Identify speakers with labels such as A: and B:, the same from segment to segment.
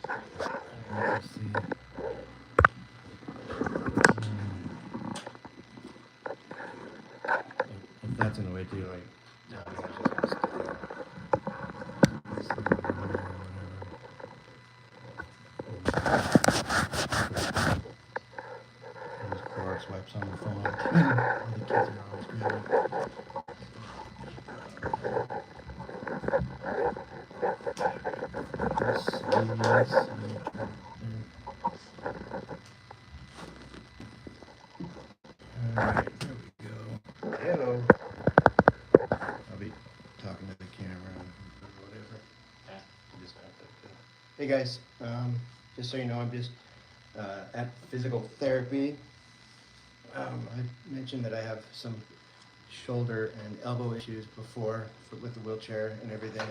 A: Let's see. If that's in the way too, like,
B: No,
A: I
B: it's
A: was
B: not.
A: just gonna stick this thing over here or whatever. Use Clorox wipes on the phone. The kids are always grabbing. Let's see. Alright, there we go. Hello. I'll be talking to the camera or whatever.
B: Yeah.
A: You just have to. Hey guys, just so you know, I'm just at physical therapy. I mentioned that I have some shoulder and elbow issues before with the wheelchair and everything.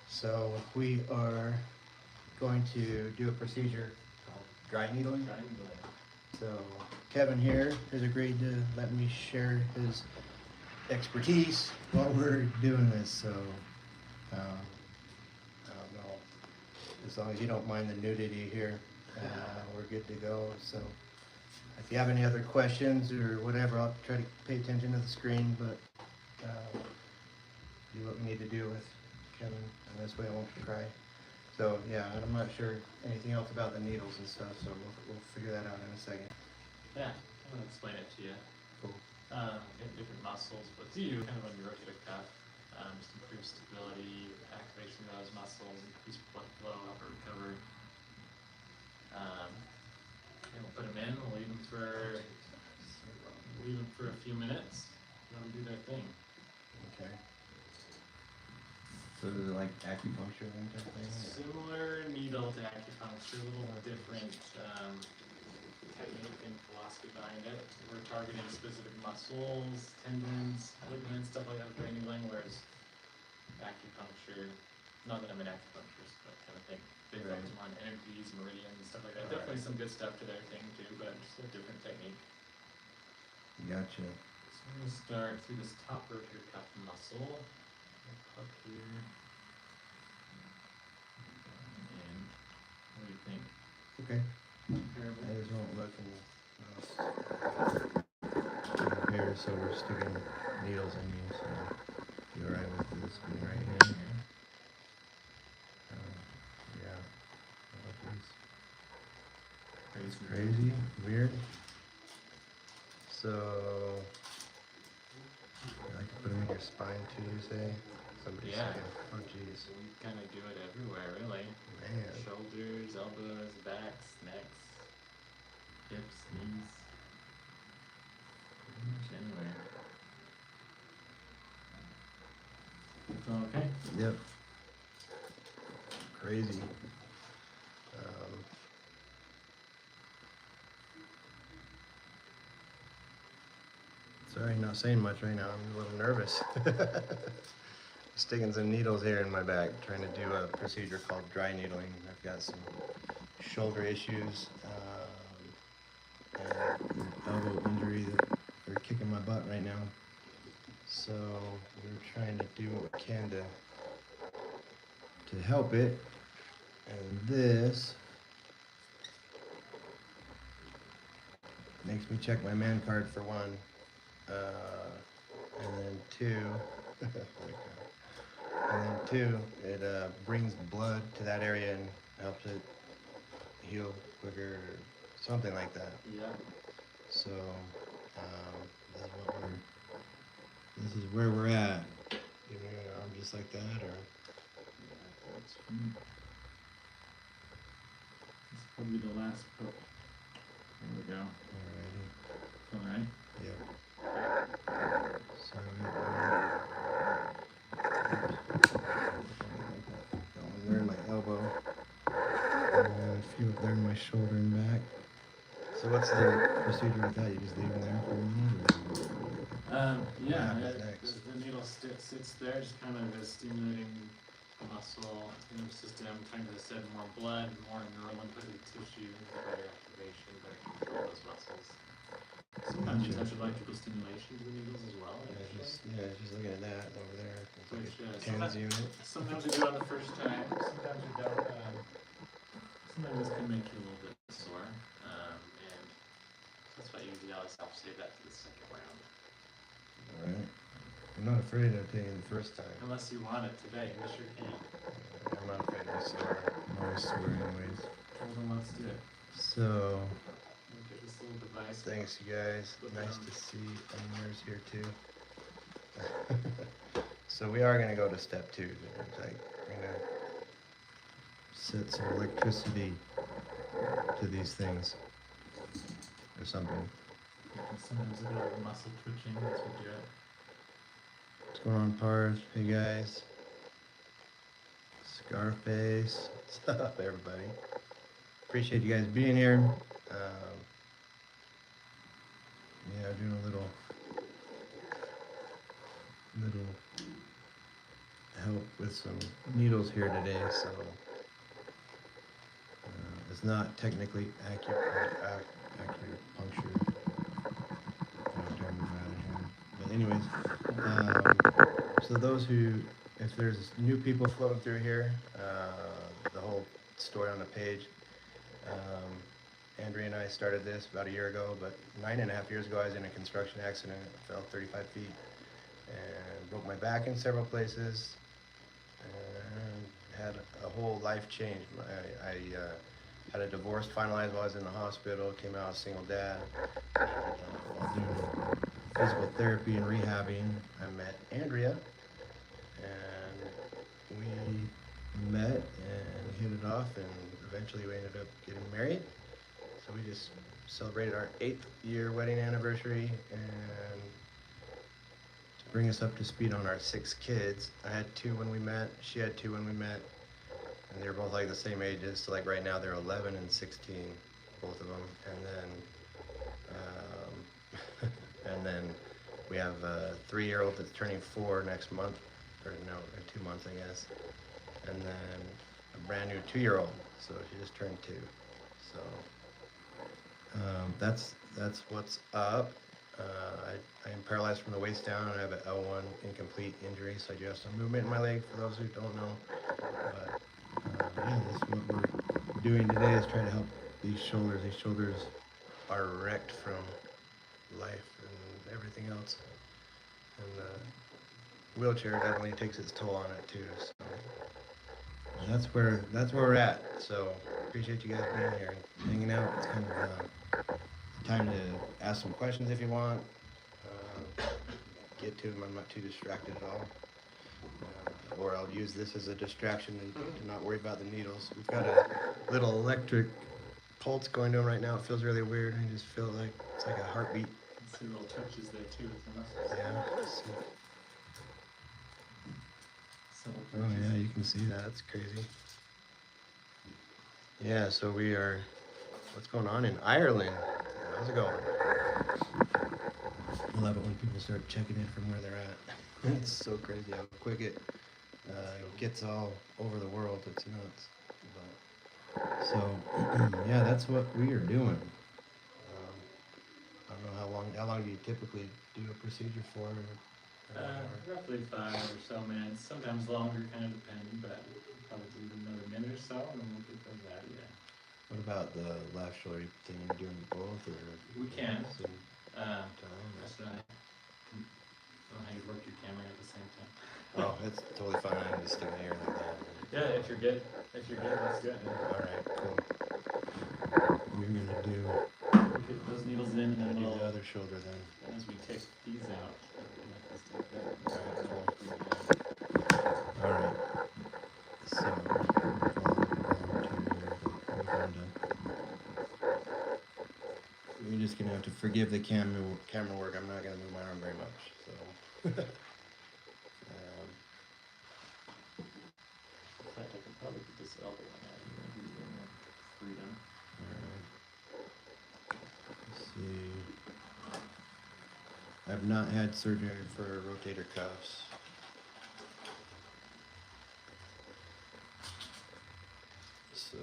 A: So we are going to do a procedure called dry needling. So Kevin here has agreed to let me share his expertise while we're doing this. So I don't know, as long as you don't mind the nudity here, we're good to go. So if you have any other questions or whatever, I'll try to pay attention to the screen, but do what we need to do with Kevin, and this way I won't cry. So yeah, I'm not sure anything else about the needles and stuff, so we'll figure that out in a second.
B: Yeah, I'm gonna explain it to you.
A: Cool.
B: Different muscles, but to you, kind of on your rotator cuff, just improve stability, activation of those muscles, increase blood flow, help it recover. And we'll put them in. We'll leave them for a few minutes. Let them do their thing.
A: Okay. So is it like acupuncture then type thing?
B: Similar needle to acupuncture, a little different technique and philosophy behind it. We're targeting specific muscles, tendons, ligaments, stuff like that with brain needling, whereas acupuncture, not that I'm an acupuncturist, but kind of think big focus more on energies, meridians, stuff like that. Definitely some good stuff to their thing too, but just a different technique.
A: Gotcha.
B: So I'm going to start through this top rotator cuff muscle. Up here. And what do you think?
A: Okay.
B: Terrible.
A: I just won't look in here, so we're sticking needles in you, so you're alright with this being right here. Yeah. It's crazy, weird. So, I like to put them in your spine too, you say? Somebody
B: Yeah.
A: saying, oh jeez.
B: We kind of do it everywhere, really.
A: Man.
B: Shoulders, elbows, backs, necks, hips, knees. Pretty much anywhere. It's all okay?
A: Yep. Crazy. Sorry, not saying much right now. I'm a little nervous. Sticking some needles here in my back, trying to do a procedure called dry needling. I've got some shoulder issues and an elbow injury that are kicking my butt right now. So we're trying to do what we can to help it. And this makes me check my man card for one. And then two, it brings blood to that area and helps it heal quicker, something like that.
B: Yeah.
A: So this is where we're at. Give me an arm just like that, or
B: This will be the last poke. There we go.
A: alrighty.
B: All right.
A: Yep. So going there in my elbow, and then a few up there in my shoulder and back. So what's the procedure with that? You just leave them there for a minute?
B: Yeah,
A: Next.
B: the needle sits there, just kind of is stimulating the muscle, nervous system, trying to send more blood, more neural input to the tissue, better activation, better control of those muscles. Sometimes you touch electrical stimulation to the needles as well.
A: Just looking at that over there. It's like
B: Which,
A: a TENS unit.
B: sometimes we do it on the first time, sometimes we don't. those can make you a little bit sore, and that's why usually I always help save that to the second round.
A: Alright. I'm not afraid of taking the first time.
B: Unless you want it today, you sure can.
A: I'm not afraid of sore. I'm always sore anyways.
B: Well, then let's do it.
A: So,
B: We'll get this little device.
A: thanks you guys.
B: Flip
A: Nice
B: down.
A: to see owners here too. So we are gonna go to step 2. It's like, we're gonna set some electricity to these things. Or something.
B: Sometimes a bit of muscle twitching, that's what do it.
A: What's going on, Pars? Hey guys. Scarface. What's up, everybody? Appreciate you guys being here. Yeah, doing a little help with some needles here today, so it's not technically acupuncture. But anyways, so those who, if there's new people floating through here, the whole story on the page, Andrea and I started this about a year ago, but 9.5 years ago I was in a construction accident, fell 35 feet and broke my back in several places and had a whole life change. I had a divorce finalized while I was in the hospital, came out a single dad. While doing physical therapy and rehabbing, I met Andrea, and we met and hit it off, and eventually we ended up getting married. So we just celebrated our 8th year wedding anniversary, and to bring us up to speed on our 6 kids, I had 2 when we met, she had 2 when we met, and they were both like the same ages. So like right now they're 11 and 16, both of them, and then we have a 3-year-old that's turning 4 next month, or no, in 2 months I guess, and then a brand new 2-year-old, so she just turned 2. So that's what's up. I am paralyzed from the waist down. I have an L1 incomplete injury, so I do have some movement in my leg, for those who don't know. But yeah, that's what we're doing today, is try to help these shoulders. These shoulders are wrecked from life and everything else, and the wheelchair definitely takes its toll on it too. So that's where we're at. So appreciate you guys being here and hanging out. It's kind of time to ask some questions if you want. Get to them. I'm not too distracted at all. Or I'll use this as a distraction and to not worry about the needles. We've got a little electric pulse going on right now. It feels really weird. I just feel like it's like a heartbeat.
B: See little touches there too with the muscles.
A: Yeah.
B: Subtle
A: Oh
B: touches.
A: yeah, you can see that. It's crazy. Yeah, so we are. What's going on in Ireland? How's it going? I love it when people start checking in from where they're at. It's so crazy how quick it gets all over the world. It's nuts. But, so yeah, that's what we are doing. I don't know how long do you typically do a procedure for?
B: Roughly 5 or so minutes, sometimes longer, kind of depending, but probably do another minute or so, and then we'll get those out of you.
A: What about the left shoulder thing? You're doing both, or
B: We can.
A: same time?
B: That's right. I don't know how you work your camera at the same time.
A: Oh, it's totally fine. I'm just sticking here like that.
B: Yeah, if you're good, let's do it.
A: All right, cool. We're gonna do
B: We'll get those needles in, and then
A: the
B: we'll,
A: other shoulder then.
B: as we take these out,
A: All right. So you're just gonna have to forgive the camera work. I'm not gonna move my arm very much. So.
B: in fact, I could probably get this elbow one out of here. Freedom.
A: Let's see. I've not had surgery for rotator cuffs. So.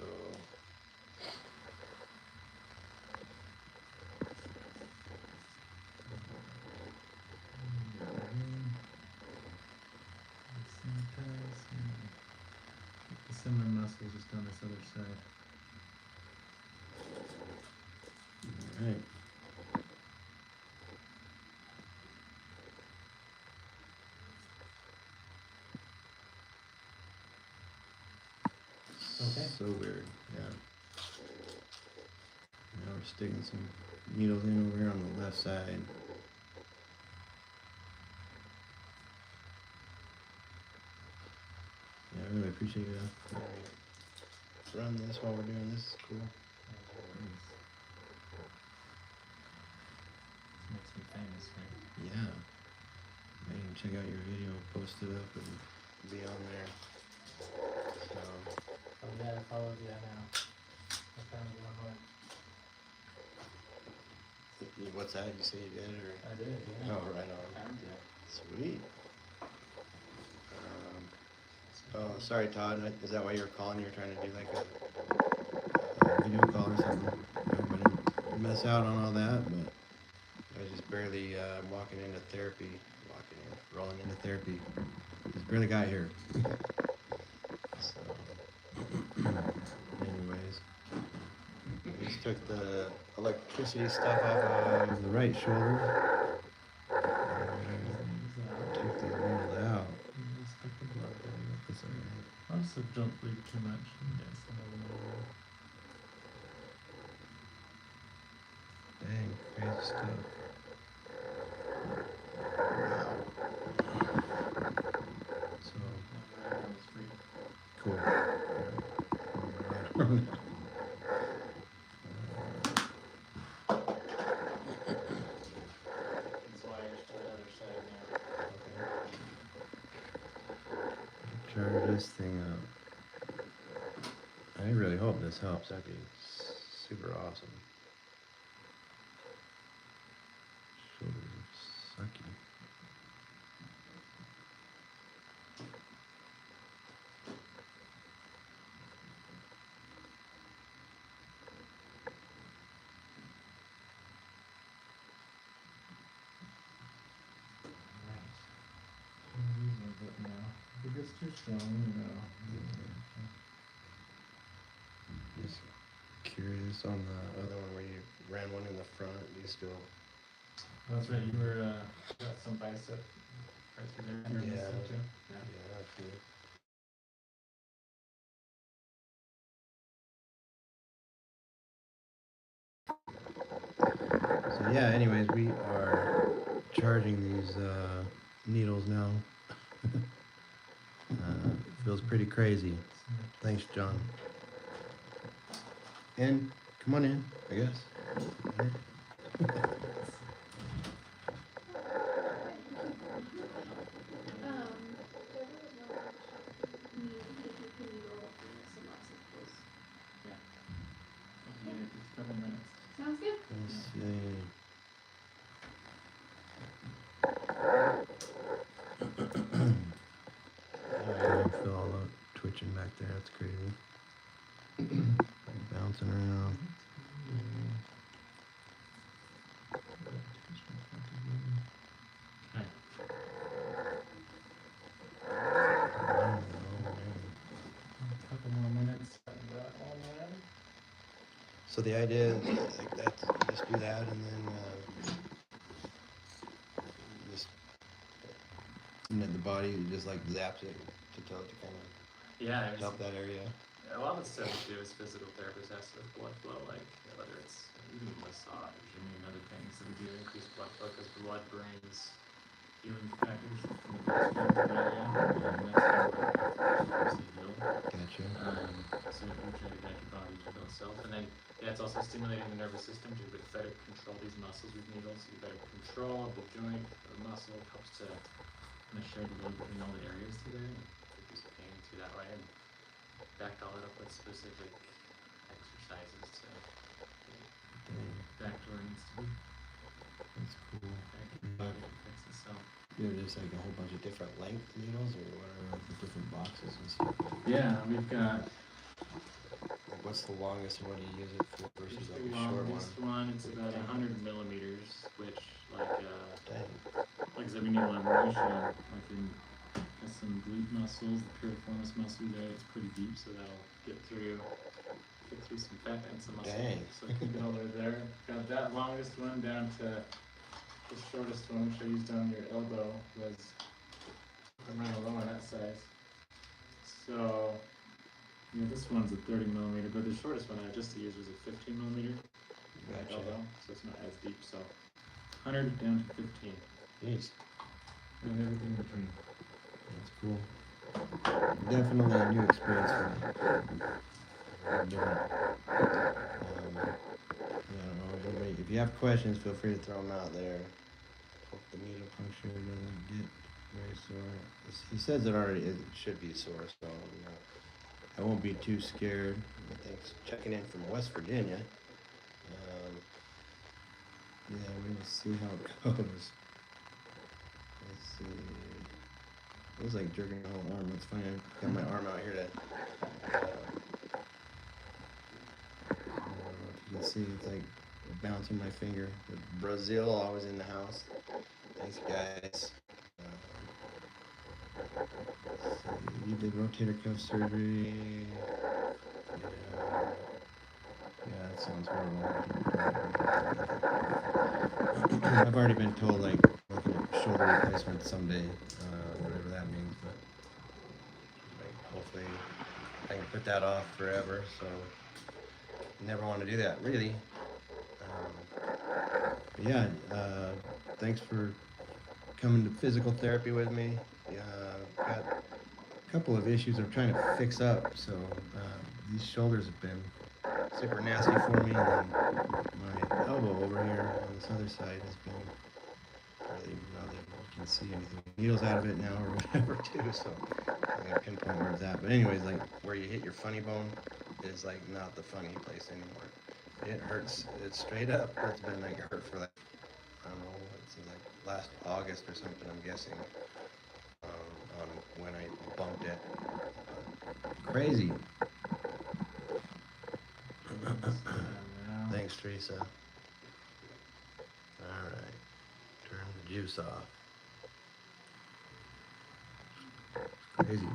B: Similar muscles just on this other side.
A: Alright.
B: Okay.
A: So weird, yeah. Now we're sticking some needles in over here on the left side. Yeah, I really appreciate you letting me run this while we're doing this. It's cool.
B: Makes me famous, right?
A: Yeah. Man, check out your video, post it up, and be on there. So,
B: Oh yeah, I followed you now. I found you online.
A: what's that? You say you did, or?
B: I did, yeah.
A: Oh, right on.
B: Found you.
A: Sweet. Oh, sorry, Todd. Is that why you were calling? You were trying to do like a video call or something? I didn't mess out on all that, but I was just barely walking into therapy, rolling into therapy. Just barely got here. So, anyways, I just took the electricity stuff off of the right shoulder. Took the needle out.
B: I must have don't bleed too much. Yes,
A: Dang, crazy stuff. So, cool.
B: That's why you're to the other side now.
A: Charge this thing up. I really hope this helps. That'd be super awesome. Shoulders are sucky.
B: If it's too strong, you know.
A: Just curious on the other one where you ran one in the front. Do you still?
B: That's right, you were, got some bicep right through there.
A: Yeah.
B: Too.
A: Yeah, that's good. So yeah, anyways, we are charging these needles now. Feels pretty crazy. Thanks, John. And come on in, I guess.
B: Yeah, it's 7 minutes.
C: Sounds good.
A: Let's see. I feel all the twitching back there. That's crazy. Bouncing around.
B: Okay. A couple more minutes. All man.
A: So the idea is like that, just do that, and then just the body just like zaps it to tell it to kind
B: Yeah,
A: of help that area.
B: a lot of the stuff we do as physical therapists has to do with blood flow, like whether it's even massage and other things that we do to increase blood flow because blood brings healing factors from the bloodstream to the area, and that's how we're healed.
A: Gotcha.
B: So we're trying to guide your body to heal itself, and then it's also stimulating the nervous system to better control these muscles with needles. So you better control the joint or muscle helps to kind of share the load between all the areas through there and reduce pain through that way. And back all it up with specific exercises to get it back to where it needs to be.
A: That's cool.
B: Back to the body to fix itself.
A: There just like a whole bunch of different length needles or whatever, the different boxes and stuff.
B: Yeah, we've got
A: Like, what's the longest and what do you use it for versus like
B: the
A: a short one?
B: longest one. It's about 100 millimeters, which like
A: Dang.
B: like I said, we need a lot of ratio. Like in has some glute muscles, the piriformis muscle there, it's pretty deep, so that'll get through some fat and some muscle.
A: Dang.
B: So keep it over there. Got that longest one down to the shortest one, which I used on your elbow, was around low on that size. So, this one's a 30 millimeter, but the shortest one I just used was a 15 millimeter
A: Gotcha.
B: elbow, so it's not as deep. So, 100 down to 15,
A: Jeez,
B: and everything in between.
A: that's cool. Definitely a new experience for me. Very different. I don't know, anybody, if you have questions, feel free to throw them out there. Hope the needle puncture doesn't get very sore. He says it already, it should be sore, so I won't be too scared. Thanks checking in from West Virginia. Yeah, we're gonna see how it goes. Let's see. It was like jerking the whole arm. It's funny. I got my arm out here to. I don't know if you can see. It's like bouncing my finger. With Brazil always in the house. Thanks, guys. So you did rotator cuff surgery. Yeah, that sounds horrible. I've already been told, like, looking at shoulder replacement someday, whatever that means, but like, hopefully I can put that off forever, so never want to do that, really. But yeah, thanks for coming to physical therapy with me. Got a couple of issues I'm trying to fix up, so these shoulders have been super nasty for me, and then my elbow over here on this other side has been really nothing. You can see anything. Needle's out of it now or whatever too, so I'm gonna pinpoint where it's at. But anyways, like where you hit your funny bone is like not the funny place anymore. It hurts. It's straight up. It's been like hurt for like, I don't know, it's like last August or something, I'm guessing, on when I bumped it. Crazy. Thanks, Teresa. All right, turn the juice off. Crazy.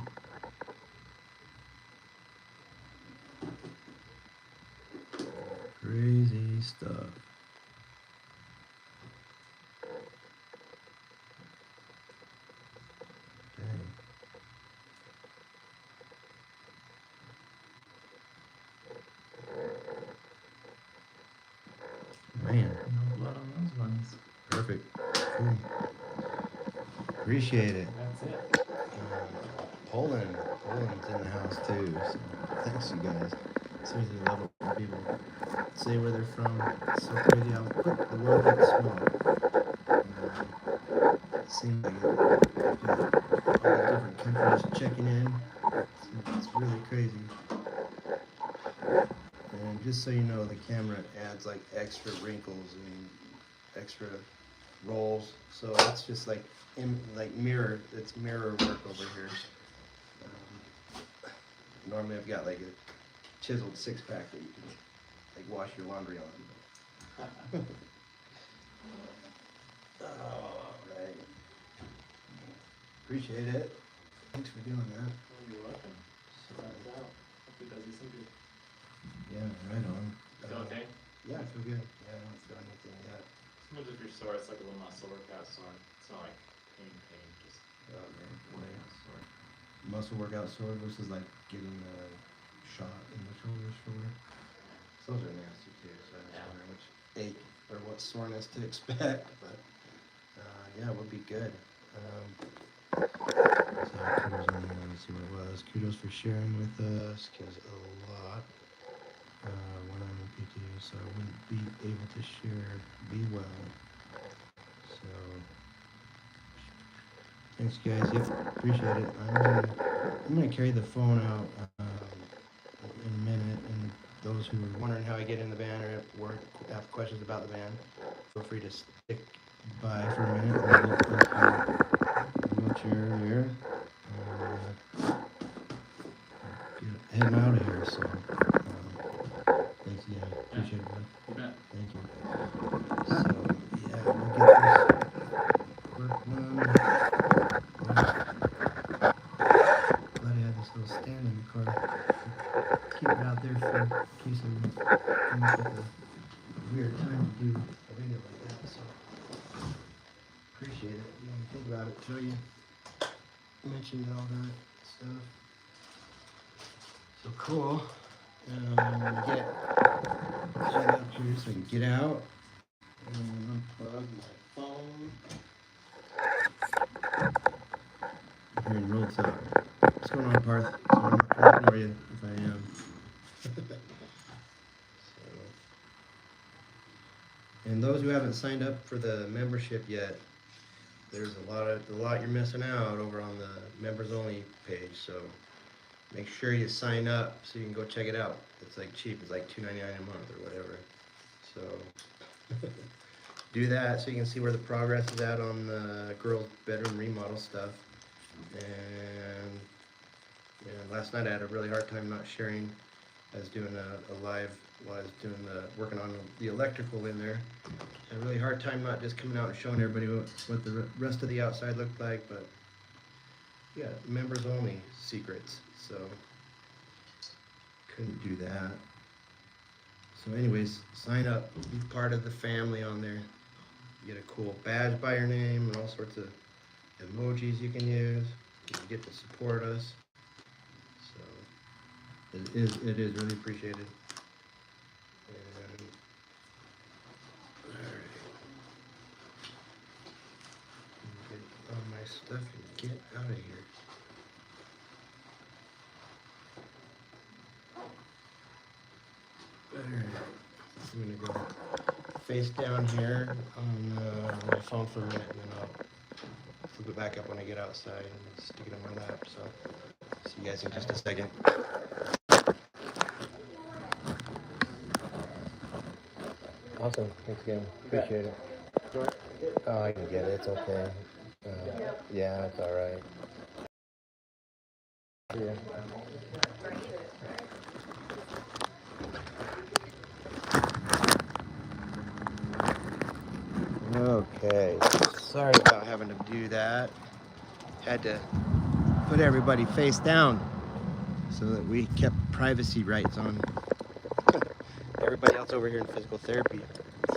A: Crazy stuff. Dang. Man,
B: No blood on those ones.
A: perfect. Cool. Appreciate it.
B: That's it.
A: Poland's in the house too, so thanks you guys. Seriously love it when people say where they're from. It's so crazy how quick the world gets small. It seems like it. Got all the different countries checking in. It's really crazy. And just so you know, the camera adds like extra wrinkles and extra rolls, so it's just like it's mirror work over here. Normally I've got like a chiseled six-pack that you can like wash your laundry on. All right. Appreciate it. Thanks for doing that.
B: Well, you're welcome. Try it out. Hope it does you some good.
A: Yeah, right on.
B: Feel okay?
A: Yeah, I feel good. Yeah, I don't feel anything yet.
B: Sometimes if you're sore, it's like a little muscle workout sore. It's not like pain, just
A: Right.
B: sore.
A: Muscle workout sore versus like getting a shot in the shoulder. Those are nasty too, so I was
B: Yeah.
A: wondering which ache or what soreness to expect, but yeah, it would be good. So kudos on here, let me see what it was. Kudos for sharing with us, gives a lot. When I'm in PT, so I wouldn't be able to share, be well. So thanks guys, yep, appreciate it. I'm gonna carry the phone out in a minute, and those who are wondering how I get in the van or at work have questions about the van, feel free to stick by for a minute. I'll get the wheelchair there. Heading out of here, so thanks again, appreciate it, bud.
B: You bet.
A: Thank you. So, yeah, we'll get this work done. it out there for in case I come up with a weird time to do a video like that. So appreciate it. You know, think about it, tell you. Mentioned all that stuff. So cool. Get set up here so I can get out and unplug my phone. I'm hearing rolls up. What's going on, Parth? I'll ignore you if I am. And those who haven't signed up for the membership yet, there's a lot you're missing out over on the members only page. So make sure you sign up so you can go check it out. It's like cheap. It's like $2.99 a month or whatever. So do that so you can see where the progress is at on the girls' bedroom remodel stuff. And yeah, last night I had a really hard time not sharing. I was doing a live while I was doing working on the electrical in there. I had a really hard time not just coming out and showing everybody what the rest of the outside looked like, but yeah, members only secrets. So couldn't do that. So anyways, sign up, be part of the family on there. You get a cool badge by your name and all sorts of emojis you can use. You get to support us. So it is really appreciated. And all right. Get all my stuff and get out of here. Alright, I'm gonna go face down here on my phone for a minute, and then I'll flip it back up when I get outside and stick it on my lap. So, see you guys in just a second. Awesome, thanks again. Appreciate it. Oh, I can get it. It's okay. Yeah, it's all right. Yeah. Okay, sorry about having to do that. Had to put everybody face down so that we kept privacy rights on everybody else over here in physical therapy.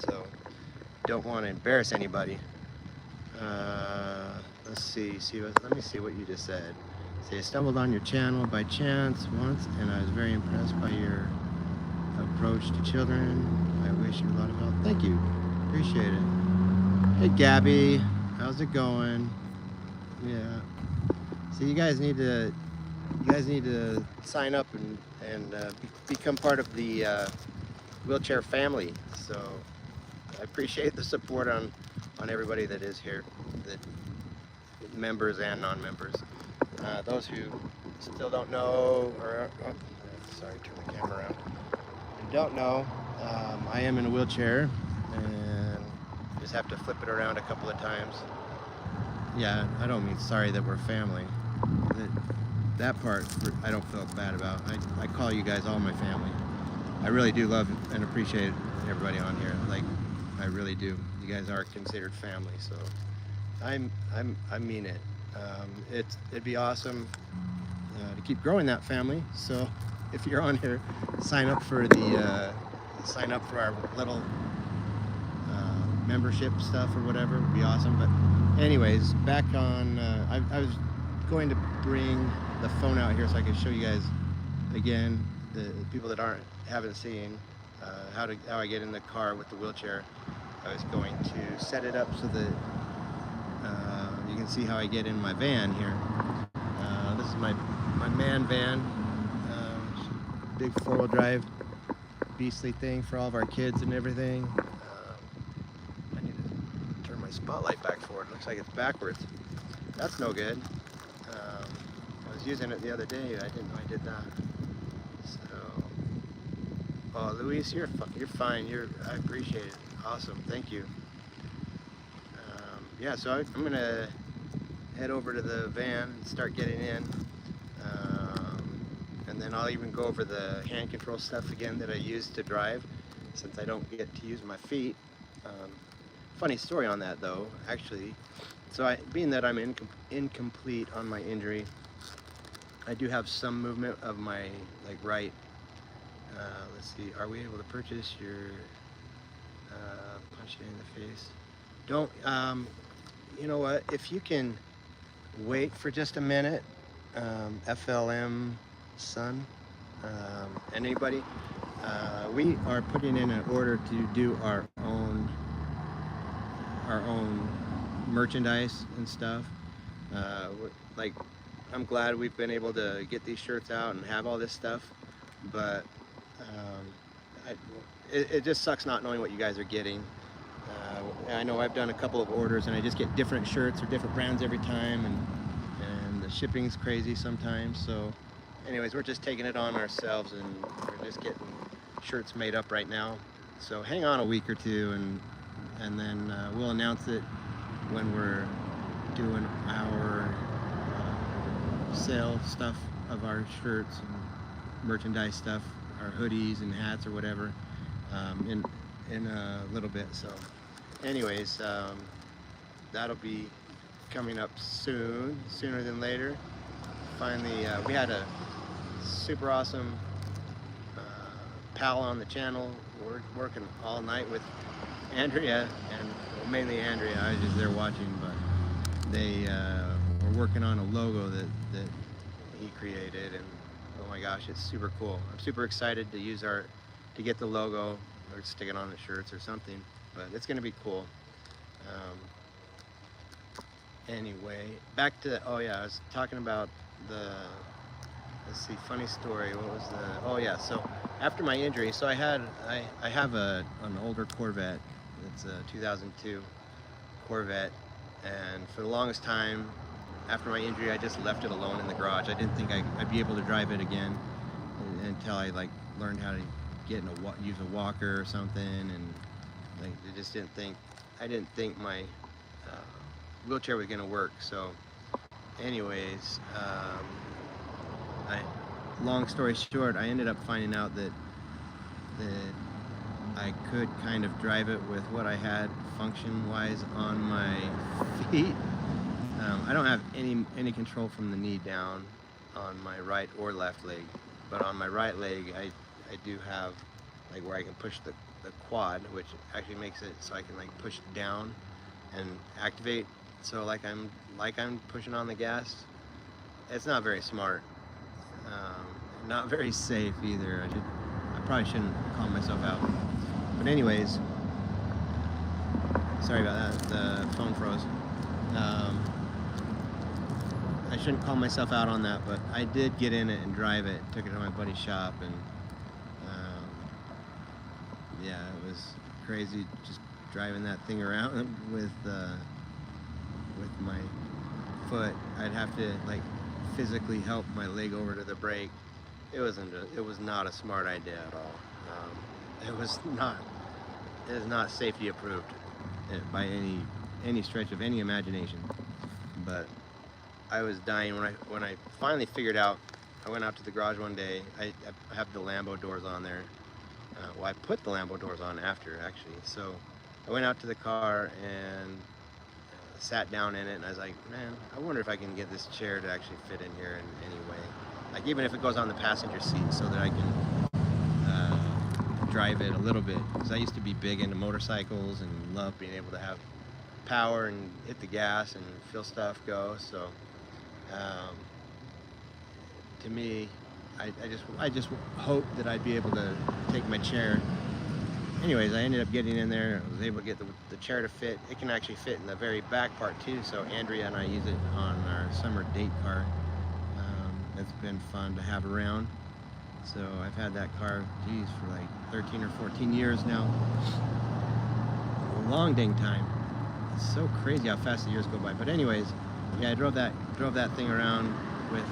A: So don't want to embarrass anybody. Let's see. Let me see what you just said. Say, I stumbled on your channel by chance once, and I was very impressed by your approach to children. I wish you a lot of health. Thank you. Appreciate it. Hey Gabby, how's it going? Yeah. So you guys need to sign up and become part of the wheelchair family. So I appreciate the support on everybody that is here, that members and non-members. Those who still don't know, or sorry, turn the camera around. Who don't know, I am in a wheelchair and just have to flip it around a couple of times. Yeah, I don't mean sorry that we're family. That part I don't feel bad about. I call you guys all my family. I really do love and appreciate everybody on here. Like, I really do. You guys are considered family, so I mean it. It'd be awesome to keep growing that family. So if you're on here, sign up for our little membership stuff or whatever. Would be awesome. But anyways, back on. I was going to bring the phone out here so I can show you guys again, the people that haven't seen how I get in the car with the wheelchair. I was going to set it up so that you can see how I get in my van here. This is my man van, big 4-wheel drive, beastly thing for all of our kids and everything. I need to turn my spotlight back forward. Looks like it's backwards. That's no good. I was using it the other day. I didn't know I did that. So, oh, Luis, you're fine. I appreciate it. Awesome. Thank you. Yeah, so I'm gonna head over to the van and start getting in, and then I'll even go over the hand control stuff again that I use to drive, since I don't get to use my feet. Funny story on that though, actually. So being that I'm incomplete on my injury, I do have some movement of my right let's see, are we able to purchase your punch it in the face? Don't, you know what, if you can wait for just a minute, FLM Sun, anybody, we are putting in an order to do our own merchandise and stuff. Like, I'm glad we've been able to get these shirts out and have all this stuff, but it just sucks not knowing what you guys are getting. I know I've done a couple of orders and I just get different shirts or different brands every time, and the shipping's crazy sometimes. So anyways, we're just taking it on ourselves and we're just getting shirts made up right now. So hang on a week or two, and then we'll announce it when we're doing our sale stuff of our shirts and merchandise stuff, our hoodies and hats or whatever, in a little bit. So anyways, that'll be coming up soon, sooner than later. Finally, we had a super awesome pal on the channel. We're working all night with Andrea, and well, mainly Andrea. I was just there watching, but they were working on a logo that he created, and oh my gosh, it's super cool. I'm super excited to to get the logo or stick it on the shirts or something, but it's gonna be cool. Anyway, back to, oh yeah, I was talking about let's see, funny story. What was oh yeah, so after my injury, so I have an older Corvette. It's a 2002 Corvette, and for the longest time after my injury, I just left it alone in the garage. I didn't think I'd be able to drive it again until I like learned how to get use a walker or something, and like I just didn't think my wheelchair was gonna work. So anyways, long story short, I ended up finding out that I could kind of drive it with what I had function-wise on my feet. I don't have any control from the knee down on my right or left leg, but on my right leg, I do have like where I can push the quad, which actually makes it so I can like push down and activate. So like I'm pushing on the gas. It's not very smart. Not very safe either. I probably shouldn't call myself out. But anyways, sorry about that, the phone froze. I shouldn't call myself out on that, but I did get in it and drive it, took it to my buddy's shop, and yeah, it was crazy just driving that thing around with my foot. I'd have to like physically help my leg over to the brake. It was not a smart idea at all. It is not safety approved by any stretch of any imagination. But I was dying when I finally figured out. I went out to the garage one day. I have the Lambo doors on there. Well, I put the Lambo doors on after, actually. So I went out to the car and sat down in it, and I was like, man, I wonder if I can get this chair to actually fit in here in any way. Like even if it goes on the passenger seat, so that I can drive it a little bit. Because I used to be big into motorcycles and love being able to have power and hit the gas and feel stuff go. So to me, I just hoped that I'd be able to take my chair. Anyways, I ended up getting in there. I was able to get the chair to fit. It can actually fit in the very back part too. So Andrea and I use it on our summer date car. It's been fun to have around. So I've had that car, geez, for like 13 or 14 years now. A long dang time. It's so crazy how fast the years go by. But anyways, yeah, I drove that thing around with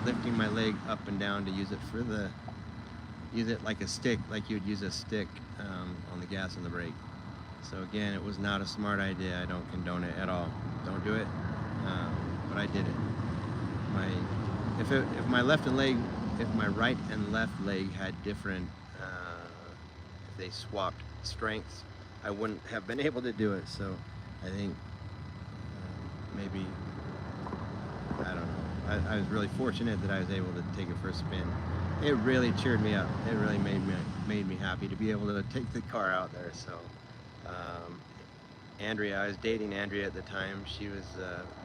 A: lifting my leg up and down to use it like a stick, like you would use a stick on the gas and the brake. So again, it was not a smart idea. I don't condone it at all. Don't do it. But I did it. If my right and left leg had different, if they swapped strengths, I wouldn't have been able to do it. So I think maybe, I don't know. I was really fortunate that I was able to take it for a spin. it really cheered me up. It really made me happy to be able to take the car out there. So, um, Andrea, I was dating Andrea at the time. She was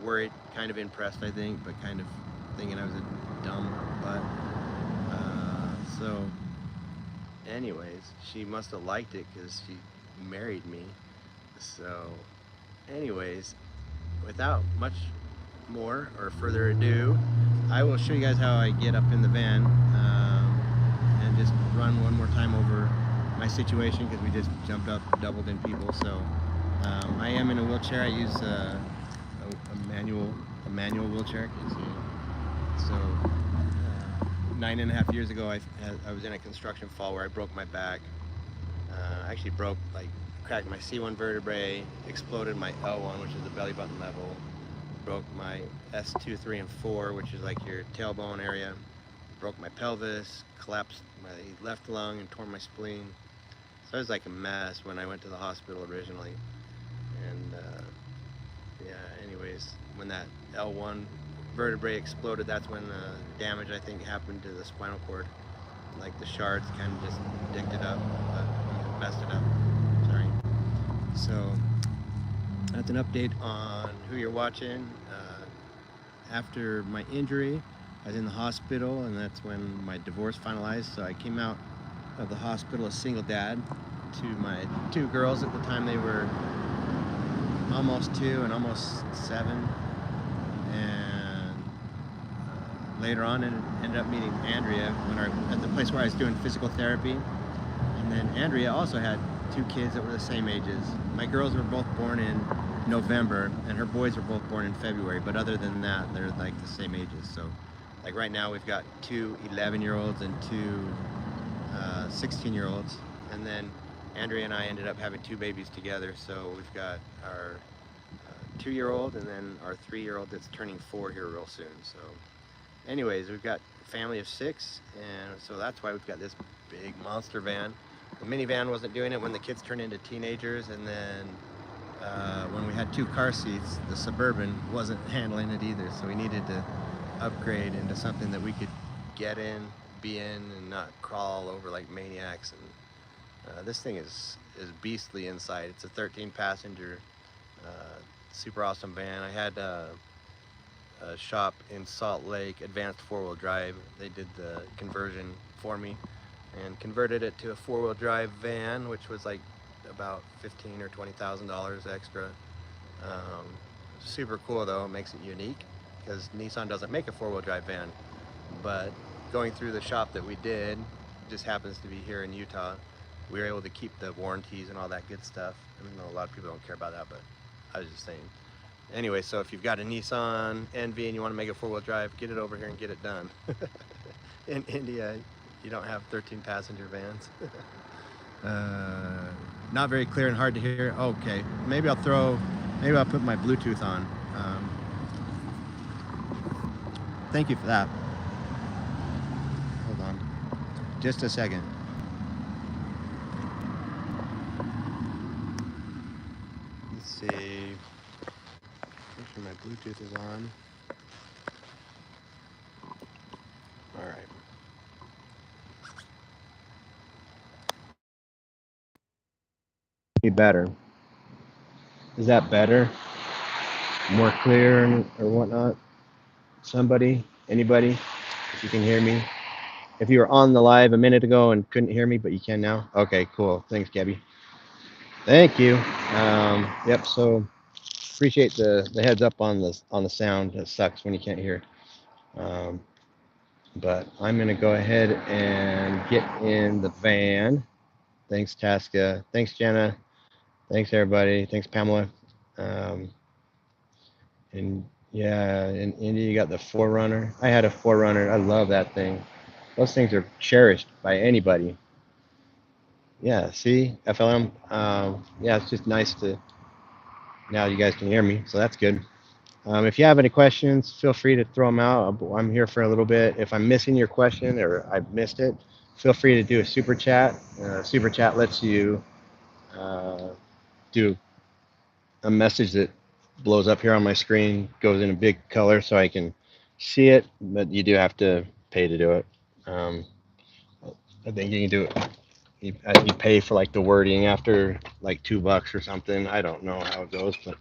A: worried, kind of impressed, I think, but kind of thinking I was a dumb butt. So, anyways, she must have liked it because she married me. So, anyways, without much more or further ado, I will show you guys how I get up in the van and just run one more time over my situation because we just jumped up, doubled in people. So I am in a wheelchair. I use a manual wheelchair. So 9.5 years ago, I was in a construction fall where I broke my back. I actually cracked my C1 vertebrae, exploded my L1, which is the belly button level, broke my S2, 3, and 4, which is like your tailbone area, broke my pelvis, collapsed my left lung, and tore my spleen. So it was like a mess when I went to the hospital originally. And yeah, anyways, when that L1 vertebrae exploded, that's when damage, I think, happened to the spinal cord. Like the shards kind of just dicked it up, messed it up. Sorry. So that's an update on who you're watching. After my injury, I was in the hospital, and that's when my divorce finalized. So I came out of the hospital a single dad to my 2 girls. At the time they were almost 2 and almost 7. And later on, ended up meeting Andrea at the place where I was doing physical therapy. And then Andrea also had 2 kids that were the same ages. My girls were both born in November, and her boys were both born in February. But other than that, they're like the same ages. So, like right now, we've got 2 11-year-olds and 2 16-year-olds. And then Andrea and I ended up having 2 babies together. So we've got our 2-year-old and then our 3-year-old that's turning 4 here real soon. So, anyways, we've got a family of 6, and so that's why we've got this big monster van. The minivan wasn't doing it when the kids turned into teenagers, and then when we had 2 car seats, the Suburban wasn't handling it either. So we needed to upgrade into something that we could get in, be in, and not crawl over like maniacs. And this thing is beastly inside. It's a 13-passenger, super awesome van. I had a shop in Salt Lake, Advanced 4-wheel drive. They did the conversion for me and converted it to a 4-wheel drive van, which was like about $15,000 or $20,000 extra. Super cool though, it makes it unique because Nissan doesn't make a 4-wheel drive van. But going through the shop that we did, just happens to be here in Utah, we were able to keep the warranties and all that good stuff. I know a lot of people don't care about that, but I was just saying. Anyway, so if you've got a Nissan Envy and you want to make a 4-wheel drive, get it over here and get it done. In India, you don't have 13-passenger vans. Not very clear and hard to hear. Okay, maybe I'll put my Bluetooth on. Thank you for that. Hold on, just a second. Let's see. Make sure my Bluetooth is on. All right. Be better. Is that better? More clear or whatnot? Anybody, if you can hear me. If you were on the live a minute ago and couldn't hear me, but you can now. Okay, cool. Thanks, Gabby. Thank you. Yep. So appreciate the heads up on the sound. It sucks when you can't hear. But I'm gonna go ahead and get in the van. Thanks, Tasca. Thanks, Jenna. Thanks, everybody. Thanks, Pamela. And yeah, in India, you got the 4Runner. I had a 4Runner. I love that thing. Those things are cherished by anybody. Yeah, see, FLM. Yeah, it's just nice to, now you guys can hear me, so that's good. If you have any questions, feel free to throw them out. I'm here for a little bit. If I'm missing your question or I've missed it, feel free to do a super chat. Super chat lets you do a message that blows up here on my screen, goes in a big color so I can see it, but you do have to pay to do it. I think you can do it. You pay for like the wording after like $2 or something. I don't know how it goes, but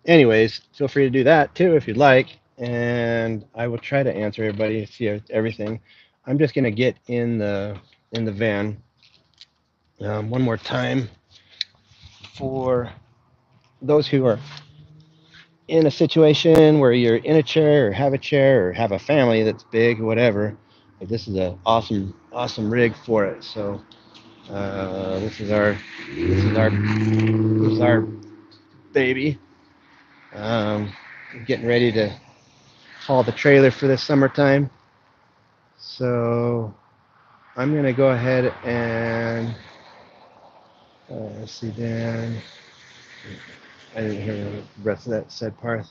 A: anyways, feel free to do that too if you'd like. And I will try to answer everybody, see everything. I'm just gonna get in the van one more time for those who are in a situation where you're in a chair or have a family that's big or whatever. Like this is an awesome rig for it. So this is our baby. Getting ready to haul the trailer for this summertime. So I'm gonna go ahead and let's see, Dan. I didn't hear the rest of that said part.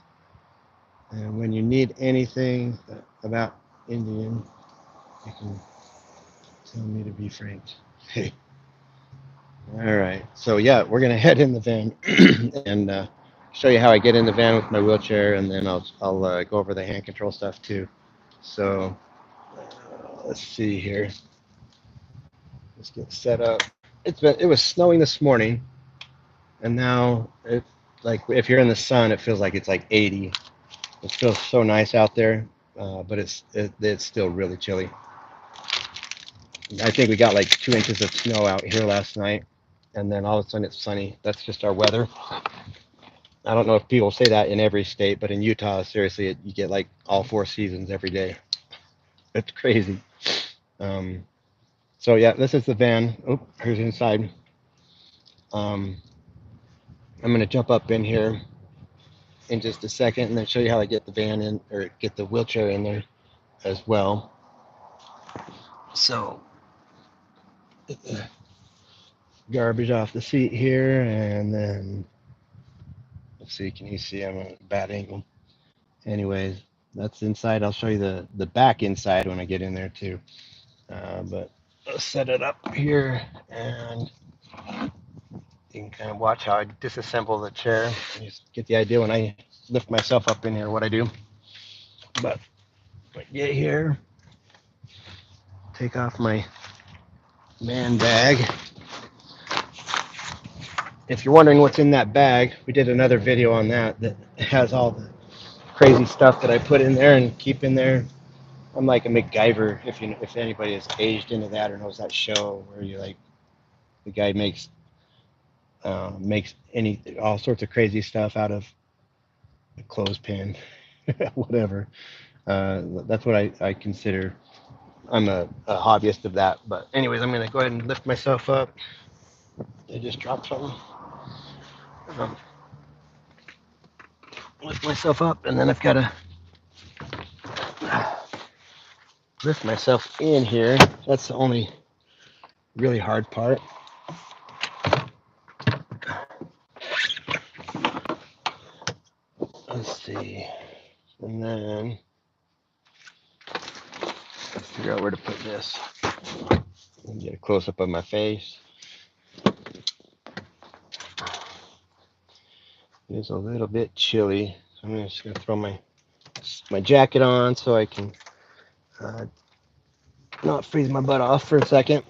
A: And when you need anything about Indian, you can tell me to be frank. Hey. All right. So yeah, we're gonna head in the van and show you how I get in the van with my wheelchair, and then I'll go over the hand control stuff too. So let's see here. Let's get set up. It was snowing this morning, and now it like if you're in the sun, it feels like it's like 80. It feels so nice out there, but it's still really chilly. I think we got like 2 inches of snow out here last night, and then all of a sudden it's sunny. That's just our weather. I don't know if people say that in every state, but in Utah, seriously, you get like all 4 seasons every day. It's crazy. Um, so yeah, this is the van. Oh, here's inside. Um, I'm gonna jump up in here in just a second, and then show you how I get the van in or get the wheelchair in there as well. So garbage off the seat here, and then let's see. Can you see? I'm at a bad angle. Anyways, that's inside. I'll show you the back inside when I get in there too. But I'll set it up here, and you can kind of watch how I disassemble the chair. You just get the idea when I lift myself up in here what I do. But I get here, take off my man bag. If you're wondering what's in that bag, we did another video on that has all the crazy stuff that I put in there and keep in there. I'm like a MacGyver, if anybody has aged into that or knows that show where you like the guy makes all sorts of crazy stuff out of a clothespin, whatever. That's what I consider. I'm a hobbyist of that. But anyways, I'm gonna go ahead and lift myself up. I just dropped something. Lift myself up, and then I've got to lift myself in here. That's the only really hard part. Let's see. And then let's figure out where to put this. Get a close up of my face. It is a little bit chilly. So I'm just gonna throw my jacket on so I can not freeze my butt off for a second.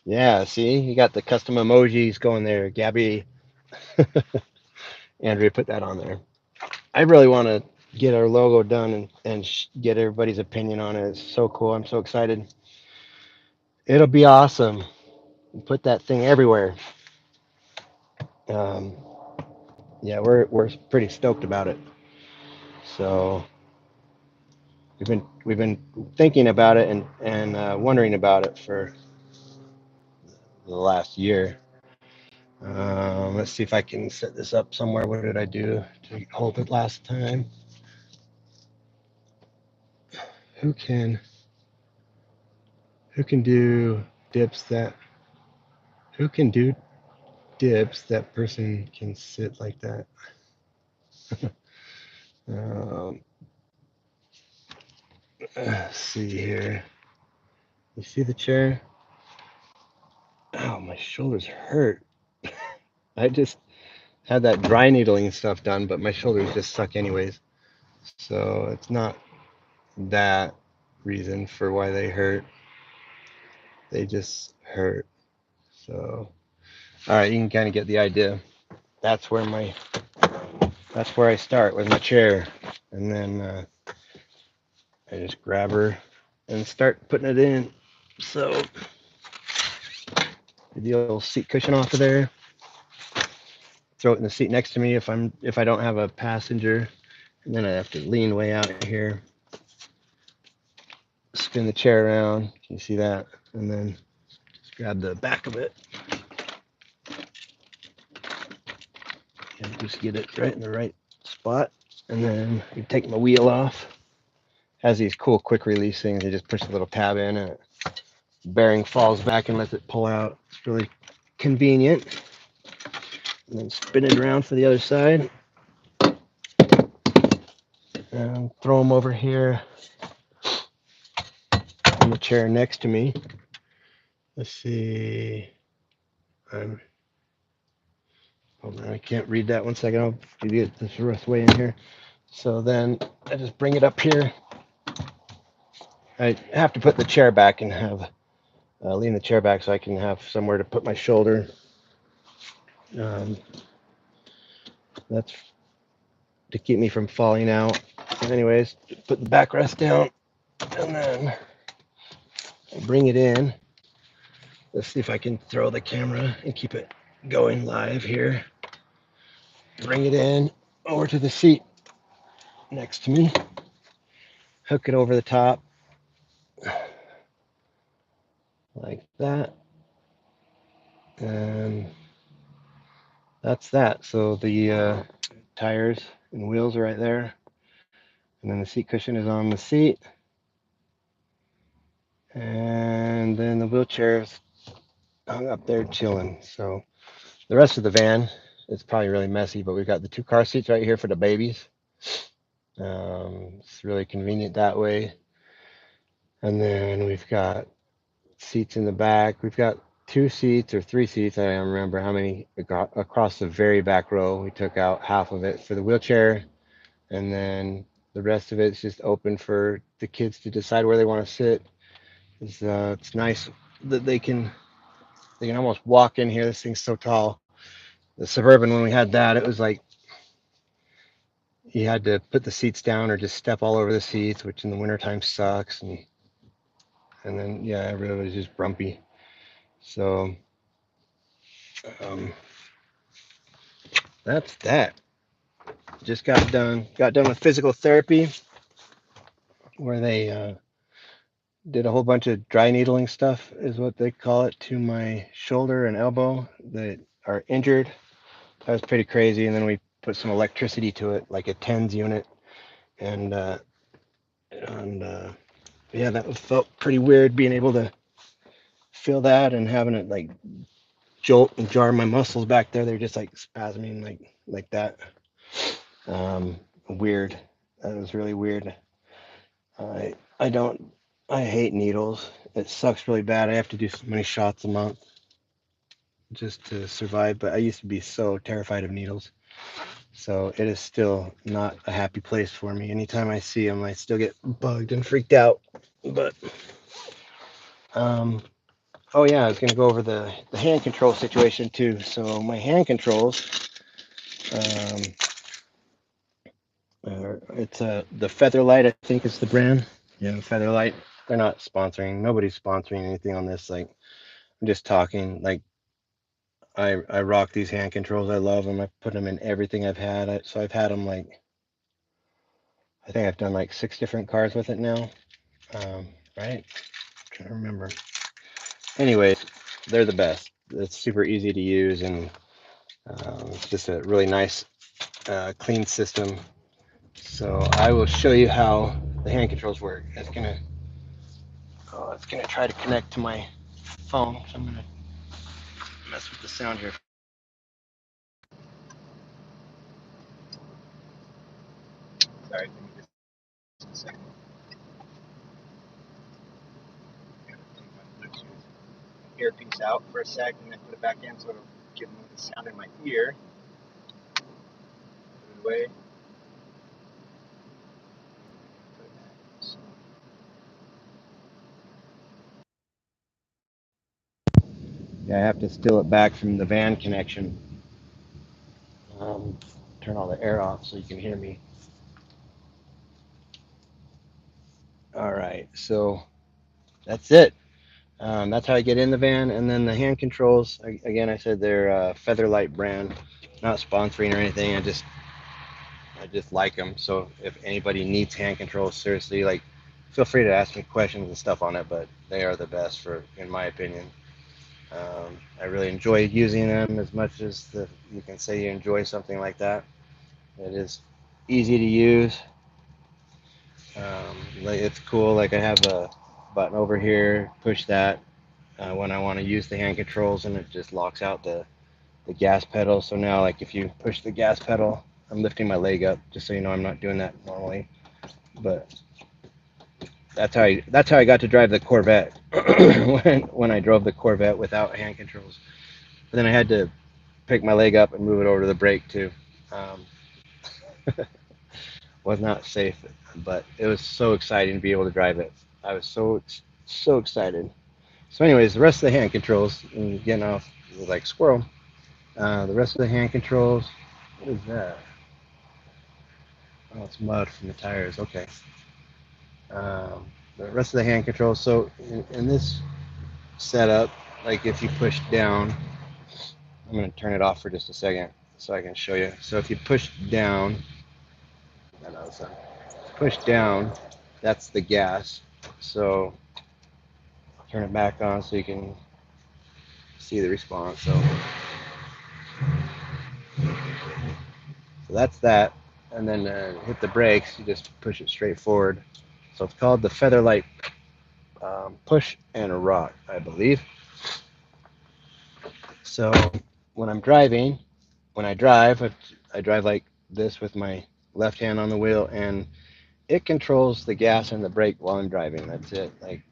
A: Yeah, see, you got the custom emojis going there, Gabby. Andrea put that on there. I really want to get our logo done and get everybody's opinion on it. It's so cool. I'm so excited. It'll be awesome. Put that thing everywhere. Um, yeah, we're pretty stoked about it. So we've been thinking about it and wondering about it for the last year. Let's see if I can set this up somewhere. What did I do to hold it last time? Who can do dips that? Who can do dips that person can sit like that? um, let's see here. You see the chair? Oh, my shoulders hurt. I just had that dry needling stuff done, but my shoulders just suck anyways. So it's not that reason for why they hurt. They just hurt. So, all right, you can kind of get the idea. That's where my that's where I start with my chair, and then I just grab her and start putting it in. So get the old seat cushion off of there. Throw it in the seat next to me if I don't have a passenger, and then I have to lean way out here, spin the chair around. Can you see that? And then just grab the back of it and just get it right in the right spot. And then you take my wheel off. Has these cool quick release things. You just push the little tab in and the bearing falls back and lets it pull out. It's really convenient. And then spin it around for the other side. And throw them over here on the chair next to me. Let's see. Hold on, I can't read that. 1 second. I'll get this rest way in here. So then I just bring it up here. I have to put the chair back and have lean the chair back so I can have somewhere to put my shoulder. Um, that's to keep me from falling out. Anyways, put the backrest down and then I bring it in. Let's see if I can throw the camera and keep it going live here. Bring it in over to the seat next to me. Hook it over the top like that. And that's that. So the tires and wheels are right there. And then the seat cushion is on the seat. And then the wheelchair is hung up there chilling. So the rest of the van is probably really messy, but we've got the 2 car seats right here for the babies. It's really convenient that way. And then we've got seats in the back. We've got 2 seats or 3 seats. I don't remember how many across the very back row. We took out half of it for the wheelchair, and then the rest of it's just open for the kids to decide where they want to sit. It's nice that they can almost walk in here. This thing's so tall. The Suburban, when we had that, it was like you had to put the seats down or just step all over the seats, which in the wintertime sucks. And then yeah, everybody was just grumpy. So um, that's that. Just got done with physical therapy, where they did a whole bunch of dry needling stuff, is what they call it, to my shoulder and elbow that are injured. That was pretty crazy. And then we put some electricity to it, like a TENS unit, and yeah, that felt pretty weird being able to feel that and having it like jolt and jar my muscles back there. They're just like spasming like that. Weird. That was really weird. I don't. I hate needles. It sucks really bad. I have to do so many shots a month just to survive. But I used to be so terrified of needles. So it is still not a happy place for me. Anytime I see them, I still get bugged and freaked out. But um, oh yeah, I was gonna go over the hand control situation too. So my hand controls, um, it's the Featherlight, I think is the brand. Yeah, Featherlight. They're not sponsoring. Nobody's sponsoring anything on this. Like I'm just talking. Like I rock these hand controls. I love them. I put them in everything I've had. So I've had them like I think I've done like 6 different cars with it now. Right? I'm trying to remember. Anyways, they're the best. It's super easy to use and it's just a really nice, clean system. So I will show you how the hand controls work. It's gonna try to connect to my phone. So I'm gonna mess with the sound here. Sorry, give me just a second. I'm gonna take my Bluetooth earpiece out for a sec and then put it back in so it'll give me the sound in my ear. Put it away. Yeah, I have to steal it back from the van connection. Turn all the air off so you can hear me. All right, so that's it. That's how I get in the van, and then the hand controls. Again, I said they're Featherlight brand, not sponsoring or anything. I just like them. So if anybody needs hand controls, seriously, like, feel free to ask me questions and stuff on it. But they are the best in my opinion. I really enjoy using them as much as you can say you enjoy something like that. It is easy to use. Like, it's cool. Like, I have a button over here. Push that when I want to use the hand controls, and it just locks out the gas pedal. So now, like, if you push the gas pedal, I'm lifting my leg up, just so you know I'm not doing that normally. But that's how I got to drive the Corvette when I drove the Corvette without hand controls. But then I had to pick my leg up and move it over to the brake too. Um, was not safe, but it was so exciting to be able to drive it. I was so excited. So, anyways, the rest of the hand controls, and getting off like squirrel. The rest of the hand controls. What is that? Oh, it's mud from the tires. Okay. The rest of the hand controls. So in this setup, like, if you push down, I'm going to turn it off for just a second so I can show you. So if you push down, push down, that's the gas. So turn it back on so you can see the response. So that's that. And then hit the brakes, you just push it straight forward. So it's called the Featherlight push and a rock, I believe. So when I'm driving, when I drive like this with my left hand on the wheel, and it controls the gas and the brake while I'm driving. That's it. Like,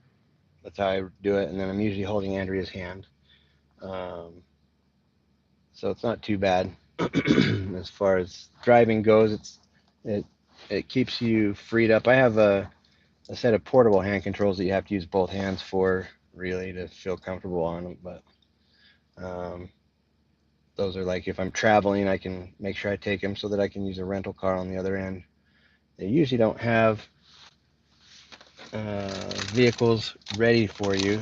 A: that's how I do it. And then I'm usually holding Andrea's hand. Um, so it's not too bad as far as driving goes. It it keeps you freed up. I have a set of portable hand controls that you have to use both hands for, really, to feel comfortable on them. But um, those are like, if I'm traveling, I can make sure I take them so that I can use a rental car on the other end. They usually don't have vehicles ready for you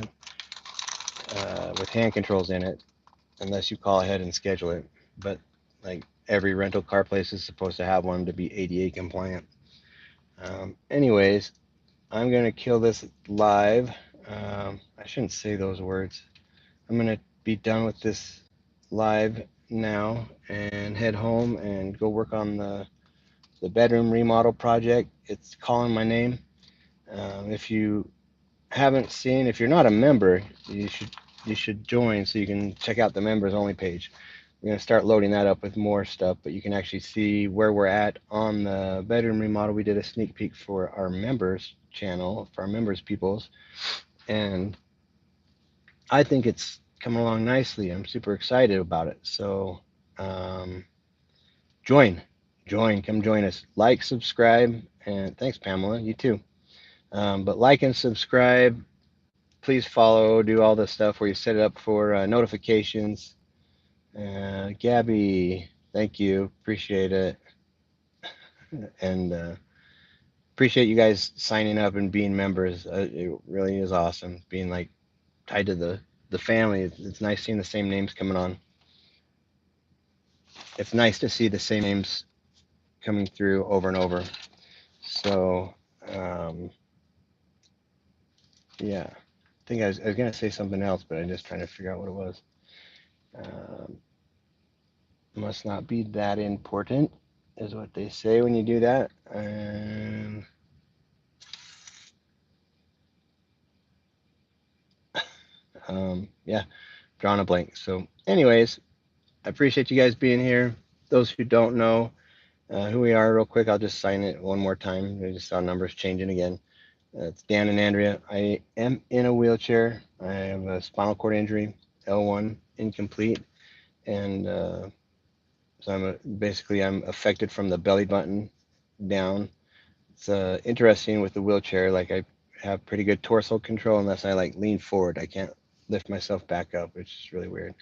A: with hand controls in it unless you call ahead and schedule it. But, like, every rental car place is supposed to have one to be ADA compliant. Anyways, I'm gonna kill this live. I shouldn't say those words. I'm gonna be done with this live now and head home and go work on the bedroom remodel project. It's calling my name. If you haven't seen, if you're not a member, you should join so you can check out the members only page. We're going to start loading that up with more stuff, but you can actually see where we're at on the bedroom remodel. We did a sneak peek for our members channel, for our members peoples, and I think it's coming along nicely. I'm super excited about it. So um, join, come join us. Like, subscribe, and thanks, Pamela. You too. But like and subscribe. Please follow. Do all the stuff where you set it up for notifications. Gabby, thank you. Appreciate it. And appreciate you guys signing up and being members. It really is awesome being, like, tied to the family. It's nice seeing the same names coming on. It's nice to see the same names coming through over and over. So, yeah. I think I was going to say something else, but I'm just trying to figure out what it was. Um, must not be that important, is what they say when you do that. And yeah, drawing a blank. So, anyways, I appreciate you guys being here. Those who don't know who we are, real quick, I'll just sign it one more time. I just saw numbers changing again. It's Dan and Andrea. I am in a wheelchair. I have a spinal cord injury, L1 incomplete, and so I'm affected from the belly button down. It's interesting with the wheelchair. Like, I have pretty good torso control unless I, like, lean forward. I can't
C: lift myself back up, which is really weird.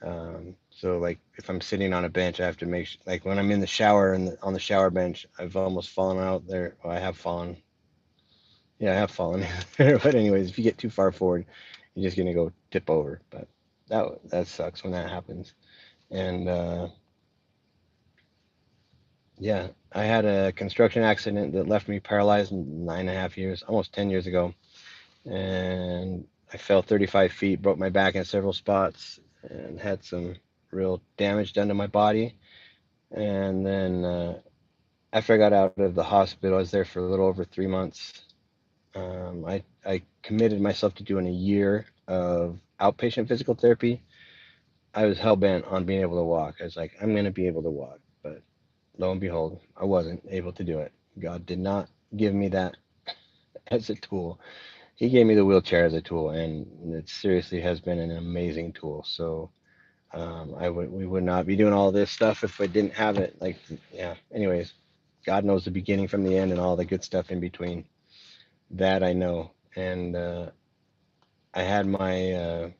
C: So like if I'm sitting on a bench, I have to like when I'm in the shower and on the shower bench, I've almost fallen out there. Well, I have fallen. Yeah, I have fallen. But anyways, if you get too far forward, you're just gonna go tip over. But that sucks when that happens. And yeah, I had a construction accident that left me paralyzed 9.5 years, almost 10 years ago. And I fell 35 feet, broke my back in several spots, and had some real damage done to my body. And then after I got out of the hospital, I was there for a little over 3 months. I committed myself to doing a year of outpatient physical therapy. I was hell bent on being able to walk. I was like, I'm going to be able to walk. But lo and behold, I wasn't able to do it. God did not give me that as a tool. He gave me the wheelchair as a tool, and it seriously has been an amazing tool. So we would not be doing all this stuff if I didn't have it. Like, yeah. Anyways, God knows the beginning from the end and all the good stuff in between. That I know. And I had my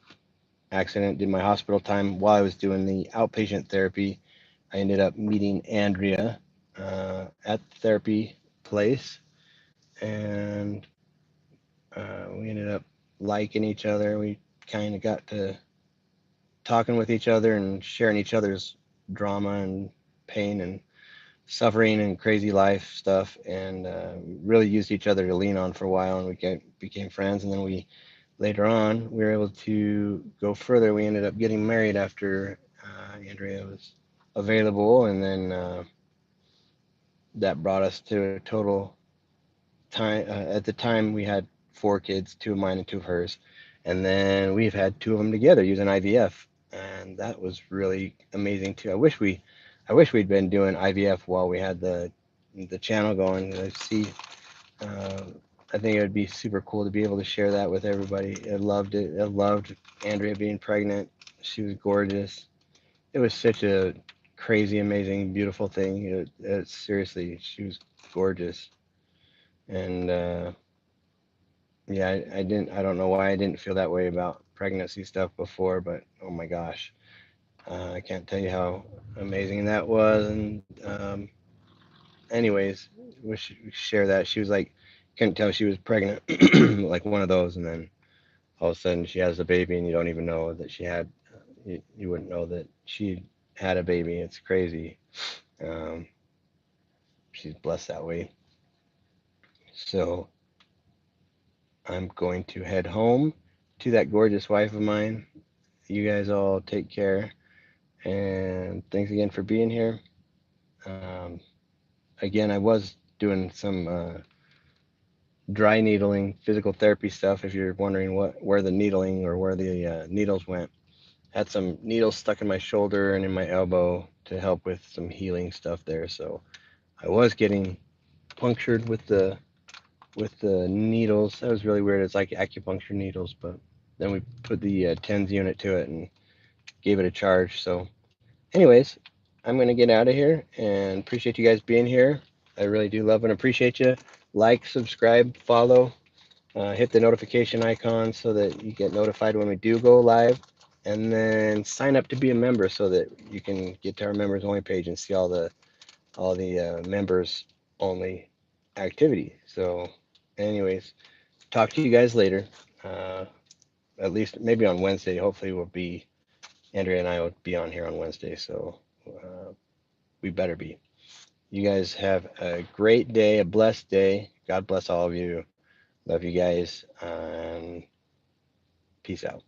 C: accident, did my hospital time while I was doing the outpatient therapy. I ended up meeting Andrea at the therapy place, and we ended up liking each other. We kind of got to talking with each other and sharing each other's drama and pain and suffering and crazy life stuff, and really used each other to lean on for a while. And became friends, and then we later on we were able to go further. We ended up getting married after Andrea was available, and then that brought us to a total time. At the time, we had 4 kids, 2 of mine and 2 of hers, and then we've had 2 of them together using IVF, and that was really amazing too. I wish we'd been doing IVF while we had the channel going. I see. Uh, I think it would be super cool to be able to share that with everybody. I loved it. I loved Andrea being pregnant. She was gorgeous. It was such a crazy, amazing, beautiful thing. Seriously, she was gorgeous. And yeah, I didn't. I don't know why I didn't feel that way about pregnancy stuff before, but oh my gosh, I can't tell you how amazing that was. And anyways, we share that. She was like, couldn't tell she was pregnant, like one of those, and then all of a sudden she has a baby, and you don't even know that she had. You wouldn't know that she had a baby. It's crazy. Um, she's blessed that way. So I'm going to head home to that gorgeous wife of mine. You guys all take care, and thanks again for being here. Um, Again, I was doing some dry needling, physical therapy stuff. If you're wondering where the needling or where the needles went, had some needles stuck in my shoulder and in my elbow to help with some healing stuff there. So I was getting punctured with the needles. That was really weird. It's like acupuncture needles, but then we put the TENS unit to it and gave it a charge. So, anyways, I'm gonna get out of here and appreciate you guys being here. I really do love and appreciate you. Like, subscribe, follow, hit the notification icon so that you get notified when we do go live, and then sign up to be a member so that you can get to our members only page and see all the members only activity. So, anyways, talk to you guys later. Uh, at least maybe on Wednesday. Hopefully, Andrea and I will be on here on Wednesday. So we better be. You guys have a great day, a blessed day. God bless all of you. Love you guys. And peace out.